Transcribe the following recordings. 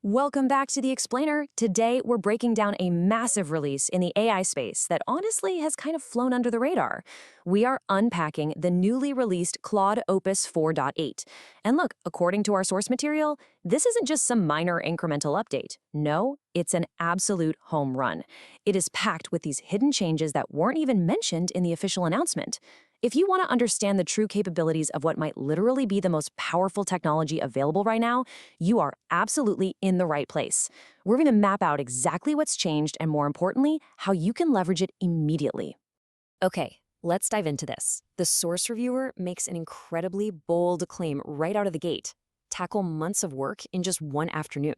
Welcome back to The Explainer. Today, we're breaking down a massive release in the AI space that honestly has kind of flown under the radar. We are unpacking the newly released Claude Opus 4.8. And look, according to our source material, this isn't just some minor incremental update. No, it's an absolute home run. It is packed with these hidden changes that weren't even mentioned in the official announcement. If you want to understand the true capabilities of what might literally be the most powerful technology available right now, you are absolutely in the right place. We're going to map out exactly what's changed and, more importantly, how you can leverage it immediately. Okay, let's dive into this. The source reviewer makes an incredibly bold claim right out of the gate: tackle months of work in just one afternoon.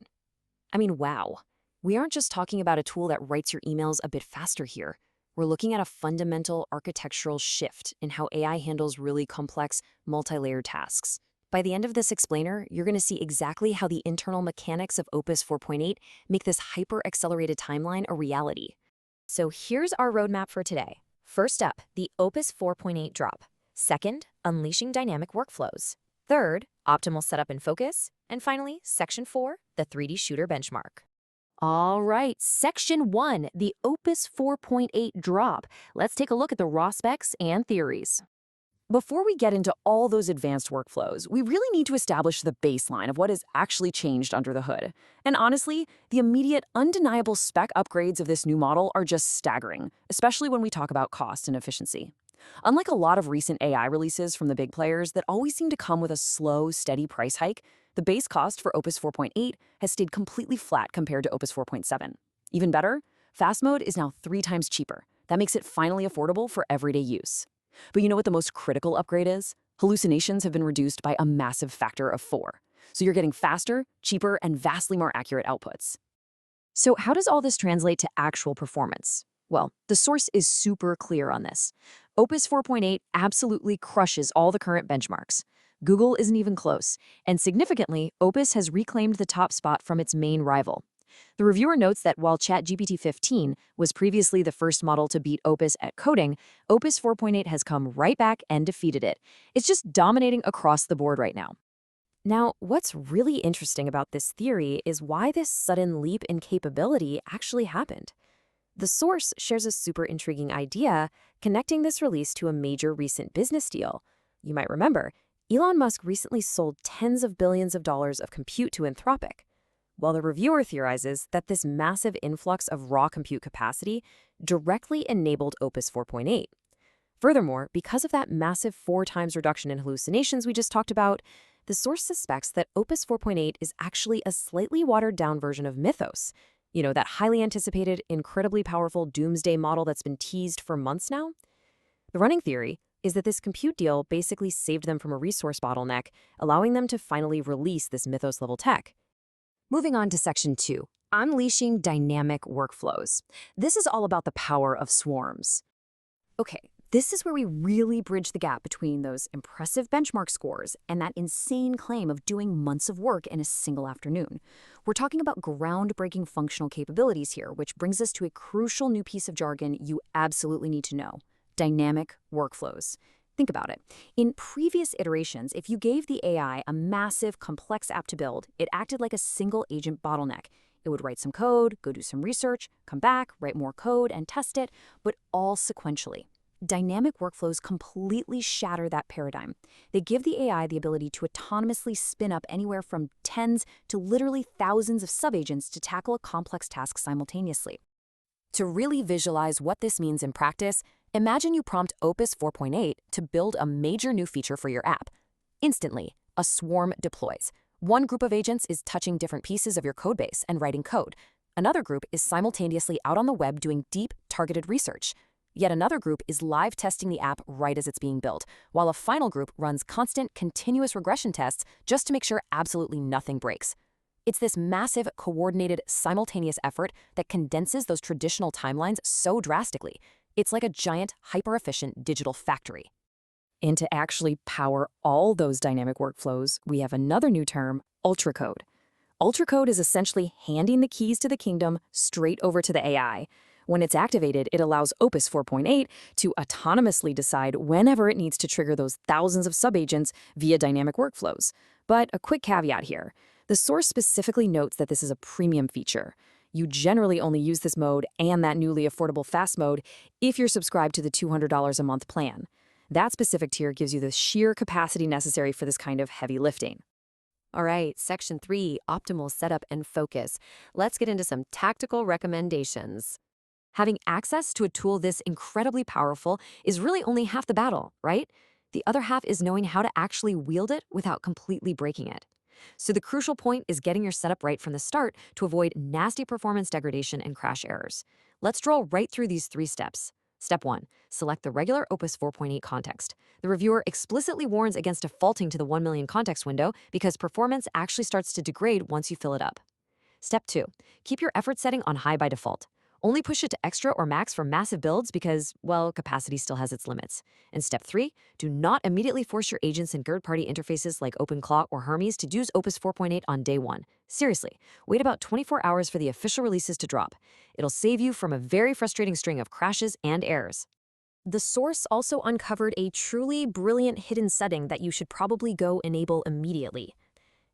I mean, wow. We aren't just talking about a tool that writes your emails a bit faster here. We're looking at a fundamental architectural shift in how AI handles really complex, multi-layered tasks. By the end of this explainer, you're going to see exactly how the internal mechanics of Opus 4.8 make this hyper-accelerated timeline a reality. So here's our roadmap for today. First up, the Opus 4.8 drop. Second, unleashing dynamic workflows. Third, optimal setup and focus. And finally, Section 4, the 3D shooter benchmark. All right, Section 1, the Opus 4.8 drop. Let's take a look at the raw specs and theories. Before we get into all those advanced workflows, we really need to establish the baseline of what has actually changed under the hood. And honestly, the immediate, undeniable spec upgrades of this new model are just staggering, especially when we talk about cost and efficiency. Unlike a lot of recent AI releases from the big players that always seem to come with a slow, steady price hike, the base cost for Opus 4.8 has stayed completely flat compared to Opus 4.7. Even better, Fast Mode is now 3 times cheaper. That makes it finally affordable for everyday use. But you know what the most critical upgrade is? Hallucinations have been reduced by a massive factor of 4. So you're getting faster, cheaper, and vastly more accurate outputs. So how does all this translate to actual performance? Well, the source is super clear on this. Opus 4.8 absolutely crushes all the current benchmarks. Google isn't even close, and significantly, Opus has reclaimed the top spot from its main rival. The reviewer notes that while GPT-15 was previously the first model to beat Opus at coding, Opus 4.8 has come right back and defeated it. It's just dominating across the board right now. Now, what's really interesting about this theory is why this sudden leap in capability actually happened. The source shares a super intriguing idea connecting this release to a major recent business deal. You might remember, Elon Musk recently sold tens of billions of dollars of compute to Anthropic, while the reviewer theorizes that this massive influx of raw compute capacity directly enabled Opus 4.8. Furthermore, because of that massive 4 times reduction in hallucinations we just talked about, the source suspects that Opus 4.8 is actually a slightly watered-down version of Mythos. You know, that highly anticipated, incredibly powerful doomsday model that's been teased for months now? The running theory is that this compute deal basically saved them from a resource bottleneck, allowing them to finally release this Mythos-level tech. Moving on to Section 2, unleashing dynamic workflows. This is all about the power of swarms. Okay, this is where we really bridge the gap between those impressive benchmark scores and that insane claim of doing months of work in a single afternoon. We're talking about groundbreaking functional capabilities here, which brings us to a crucial new piece of jargon you absolutely need to know: dynamic workflows. Think about it. In previous iterations, if you gave the AI a massive, complex app to build, it acted like a single-agent bottleneck. It would write some code, go do some research, come back, write more code, and test it, but all sequentially. Dynamic workflows completely shatter that paradigm. They give the AI the ability to autonomously spin up anywhere from tens to literally thousands of subagents to tackle a complex task simultaneously. To really visualize what this means in practice, imagine you prompt Opus 4.8 to build a major new feature for your app. Instantly, a swarm deploys. One group of agents is touching different pieces of your codebase and writing code. Another group is simultaneously out on the web doing deep, targeted research. Yet another group is live testing the app right as it's being built, while a final group runs constant, continuous regression tests just to make sure absolutely nothing breaks. It's this massive, coordinated, simultaneous effort that condenses those traditional timelines so drastically. It's like a giant, hyper-efficient digital factory. And to actually power all those dynamic workflows, we have another new term: ultracode. Ultracode is essentially handing the keys to the kingdom straight over to the AI. When it's activated, it allows Opus 4.8 to autonomously decide whenever it needs to trigger those thousands of subagents via dynamic workflows. But a quick caveat here: The source specifically notes that this is a premium feature. You generally only use this mode and that newly affordable fast mode if you're subscribed to the $200 a month plan. That specific tier gives you the sheer capacity necessary for this kind of heavy lifting. All right, Section 3, Optimal Setup and Focus. Let's get into some tactical recommendations. Having access to a tool this incredibly powerful is really only half the battle, right? The other half is knowing how to actually wield it without completely breaking it. So the crucial point is getting your setup right from the start to avoid nasty performance degradation and crash errors. Let's draw right through these 3 steps. Step 1. Select the regular Opus 4.8 context. The reviewer explicitly warns against defaulting to the 1 million context window because performance actually starts to degrade once you fill it up. Step 2. Keep your effort setting on high by default. Only push it to extra or max for massive builds because, well, capacity still has its limits. And step 3, do not immediately force your agents and third-party interfaces like OpenClaw or Hermes to use Opus 4.8 on day 1. Seriously, wait about 24 hours for the official releases to drop. It'll save you from a very frustrating string of crashes and errors. The source also uncovered a truly brilliant hidden setting that you should probably go enable immediately.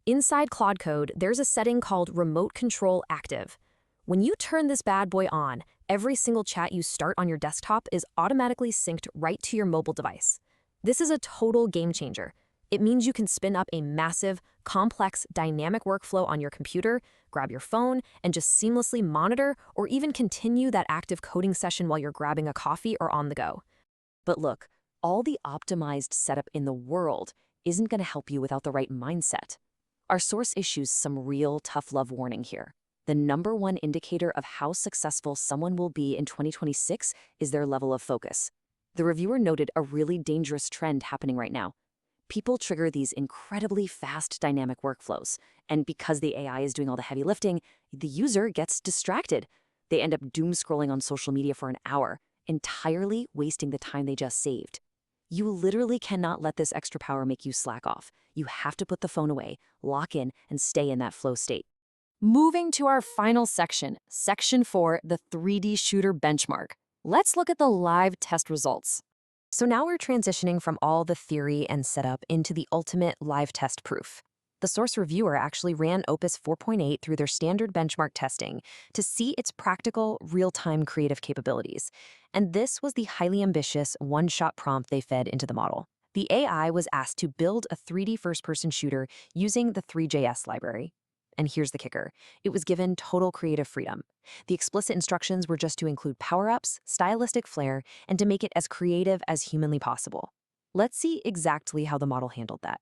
Inside Claude Code, there's a setting called Remote Control Active. When you turn this bad boy on, every single chat you start on your desktop is automatically synced right to your mobile device. This is a total game changer. It means you can spin up a massive, complex, dynamic workflow on your computer, grab your phone, and just seamlessly monitor or even continue that active coding session while you're grabbing a coffee or on the go. But look, all the optimized setup in the world isn't going to help you without the right mindset. Our source issues some real tough love warning here. The #1 indicator of how successful someone will be in 2026 is their level of focus. The reviewer noted a really dangerous trend happening right now. People trigger these incredibly fast dynamic workflows, and because the AI is doing all the heavy lifting, the user gets distracted. They end up doom scrolling on social media for an hour, entirely wasting the time they just saved. You literally cannot let this extra power make you slack off. You have to put the phone away, lock in, and stay in that flow state. Moving to our final section, Section 4, the 3D shooter benchmark. Let's look at the live test results. So now we're transitioning from all the theory and setup into the ultimate live test proof. The source reviewer actually ran Opus 4.8 through their standard benchmark testing to see its practical, real-time creative capabilities. And this was the highly ambitious one-shot prompt they fed into the model. The AI was asked to build a 3D first-person shooter using the 3JS library. And here's the kicker. It was given total creative freedom. The explicit instructions were just to include power-ups, stylistic flair, and to make it as creative as humanly possible. Let's see exactly how the model handled that.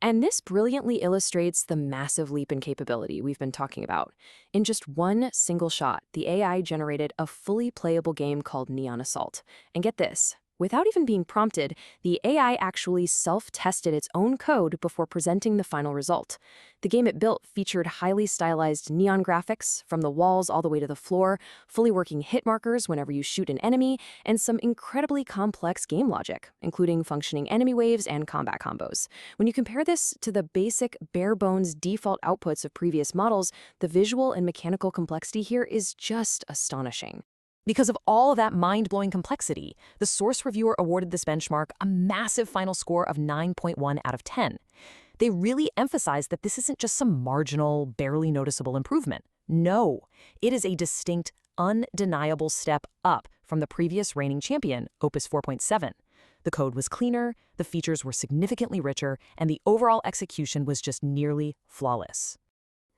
And this brilliantly illustrates the massive leap in capability we've been talking about. In just one single shot, the AI generated a fully playable game called Neon Assault. And get this. Without even being prompted, the AI actually self-tested its own code before presenting the final result. The game it built featured highly stylized neon graphics, from the walls all the way to the floor, fully working hit markers whenever you shoot an enemy, and some incredibly complex game logic, including functioning enemy waves and combat combos. When you compare this to the basic, bare-bones default outputs of previous models, the visual and mechanical complexity here is just astonishing. Because of all of that mind-blowing complexity, the source reviewer awarded this benchmark a massive final score of 9.1 out of 10. They really emphasized that this isn't just some marginal, barely noticeable improvement. No, it is a distinct, undeniable step up from the previous reigning champion, Opus 4.7. The code was cleaner, the features were significantly richer, and the overall execution was just nearly flawless.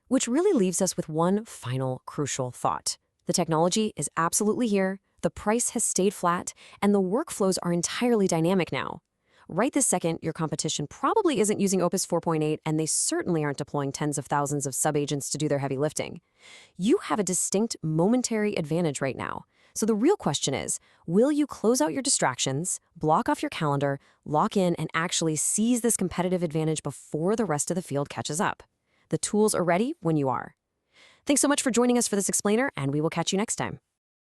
Which really leaves us with one final crucial thought. The technology is absolutely here, the price has stayed flat, and the workflows are entirely dynamic now. Right this second, your competition probably isn't using Opus 4.8, and they certainly aren't deploying tens of thousands of sub-agents to do their heavy lifting. You have a distinct momentary advantage right now. So the real question is, will you close out your distractions, block off your calendar, lock in, and actually seize this competitive advantage before the rest of the field catches up? The tools are ready when you are. Thanks so much for joining us for this explainer, and we will catch you next time.